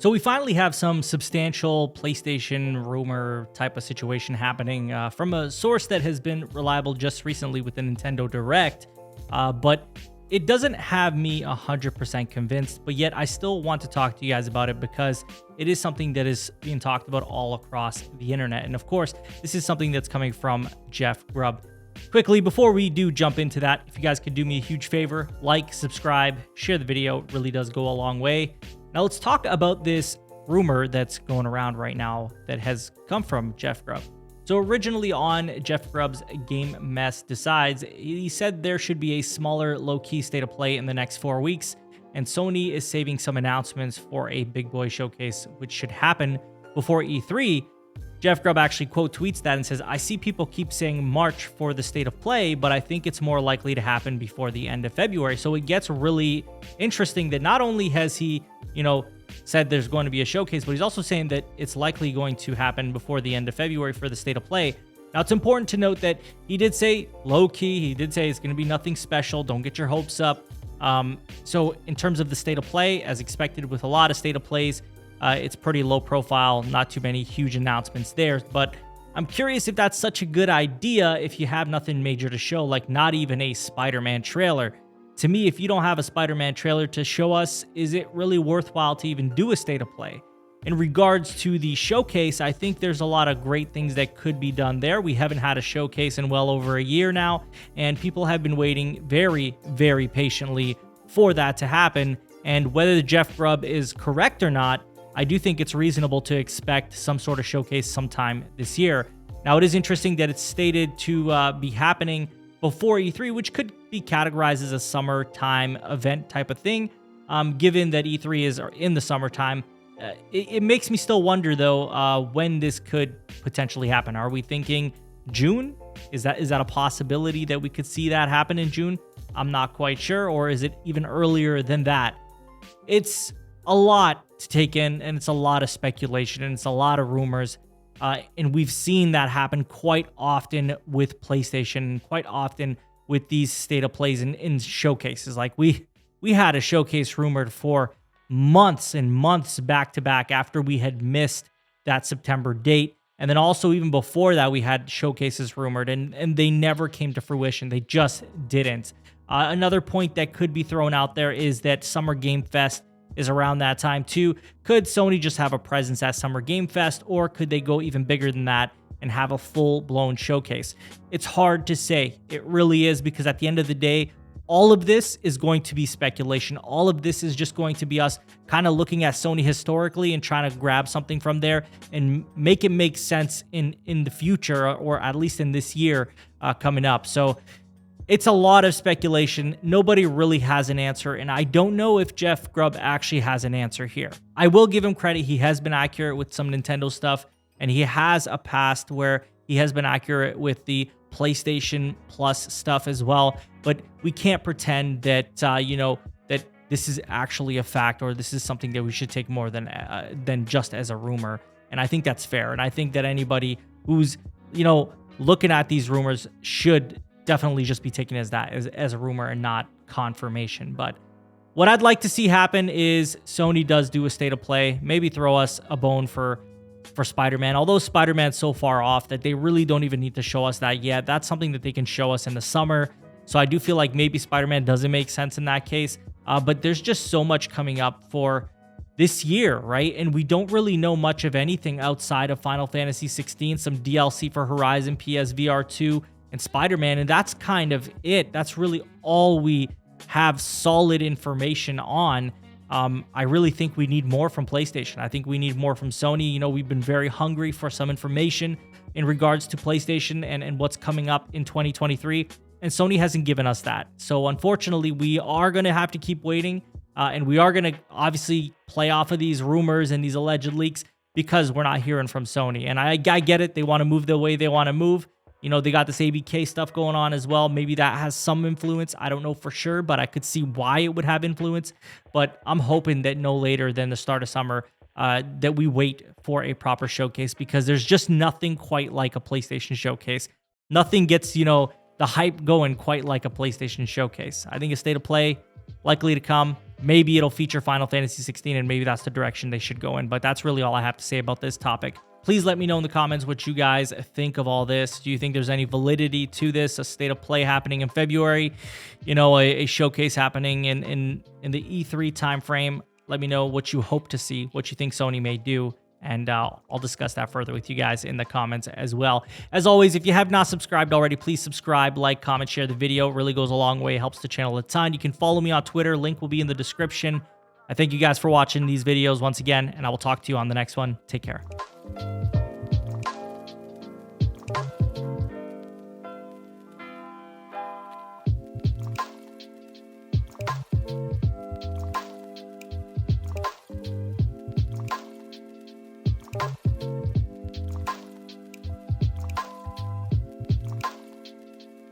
So we finally have some substantial PlayStation rumor type of situation happening from a source that has been reliable just recently with the Nintendo Direct, but it doesn't have me 100% convinced, but yet I still want to talk to you guys about it because it is something that is being talked about all across the internet. And of course, this is something that's coming from Jeff Grubb. Quickly, before we do jump into that, if you guys could do me a huge favor, like, subscribe, share the video, it really does go a long way. Now let's talk about this rumor that's going around right now that has come from Jeff Grubb. So originally on Jeff Grubb's Game Mess Decides, he said there should be a smaller low-key state of play in the next 4 weeks, and Sony is saving some announcements for a big boy showcase, which should happen before E3. Jeff Grubb actually quote tweets that and says, "I see people keep saying March for the state of play, but I think it's more likely to happen before the end of February." So it gets really interesting that not only has he, said there's going to be a showcase, but he's also saying that it's likely going to happen before the end of February for the state of play. Now, it's important to note that he did say low key. He did say it's going to be nothing special. Don't get your hopes up. So in terms of the state of play, as expected with a lot of state of plays, it's pretty low profile, not too many huge announcements there, but I'm curious if that's such a good idea if you have nothing major to show, like not even a Spider-Man trailer. To me, if you don't have a Spider-Man trailer to show us, is it really worthwhile to even do a state of play? In regards to the showcase, I think there's a lot of great things that could be done there. We haven't had a showcase in well over a year now, and people have been waiting very, very patiently for that to happen. And whether Jeff Grubb is correct or not, I do think it's reasonable to expect some sort of showcase sometime this year. Now, it is interesting that it's stated to be happening before E3, which could be categorized as a summertime event type of thing, given that E3 is in the summertime. It makes me still wonder, though, when this could potentially happen. Are we thinking June? Is that a possibility that we could see that happen in June? I'm not quite sure. Or is it even earlier than that? It's a lot to take in, and it's a lot of speculation, and it's a lot of rumors. And we've seen that happen quite often with PlayStation, quite often with these state of plays in showcases. Like we had a showcase rumored for months and months back to back after we had missed that September date. And then also even before that, we had showcases rumored, and they never came to fruition. They just didn't. Another point that could be thrown out there is that Summer Game Fest is around that time too. Could Sony just have a presence at Summer Game Fest, or could they go even bigger than that and have a full-blown showcase? It's hard to say. It really is, because at the end of the day, all of this is going to be speculation. All of this is just going to be us kind of looking at Sony historically and trying to grab something from there and make it make sense in the future, or at least in this year coming up. So it's a lot of speculation. Nobody really has an answer, and I don't know if Jeff Grubb actually has an answer here. I will give him credit. He has been accurate with some Nintendo stuff, and he has a past where he has been accurate with the PlayStation Plus stuff as well, but we can't pretend that, that this is actually a fact, or this is something that we should take more than just as a rumor, and I think that's fair, and I think that anybody who's, looking at these rumors should definitely just be taken as that, as a rumor and not confirmation. But what I'd like to see happen is Sony does do a state of play, maybe throw us a bone for Spider-Man, although Spider-Man's so far off that they really don't even need to show us that yet. That's something that they can show us in the summer. So I do feel like maybe Spider-Man doesn't make sense in that case, but there's just so much coming up for this year, right? And we don't really know much of anything outside of Final Fantasy 16, some DLC for Horizon, PSVR 2, and Spider-Man, and that's kind of it. That's really all we have solid information on. I really think we need more from PlayStation. I think we need more from Sony. We've been very hungry for some information in regards to PlayStation and what's coming up in 2023, and Sony hasn't given us that. So unfortunately, we are going to have to keep waiting, and we are going to obviously play off of these rumors and these alleged leaks because we're not hearing from Sony. And I get it. They want to move the way they want to move. They got this ABK stuff going on as well. Maybe that has some influence. I don't know for sure, but I could see why it would have influence. But I'm hoping that no later than the start of summer, that we wait for a proper showcase, because there's just nothing quite like a PlayStation showcase. Nothing gets, the hype going quite like a PlayStation showcase. I think a state of play, likely to come. Maybe it'll feature Final Fantasy 16, and maybe that's the direction they should go in. But that's really all I have to say about this topic. Please let me know in the comments what you guys think of all this. Do you think there's any validity to this? A state of play happening in February, you know, a showcase happening in the E3 timeframe. Let me know what you hope to see, what you think Sony may do, and I'll discuss that further with you guys in the comments as well. As always, if you have not subscribed already, please subscribe, like, comment, share the video. It really goes a long way. It helps the channel a ton. You can follow me on Twitter. Link will be in the description. I thank you guys for watching these videos once again, and I will talk to you on the next one. Take care.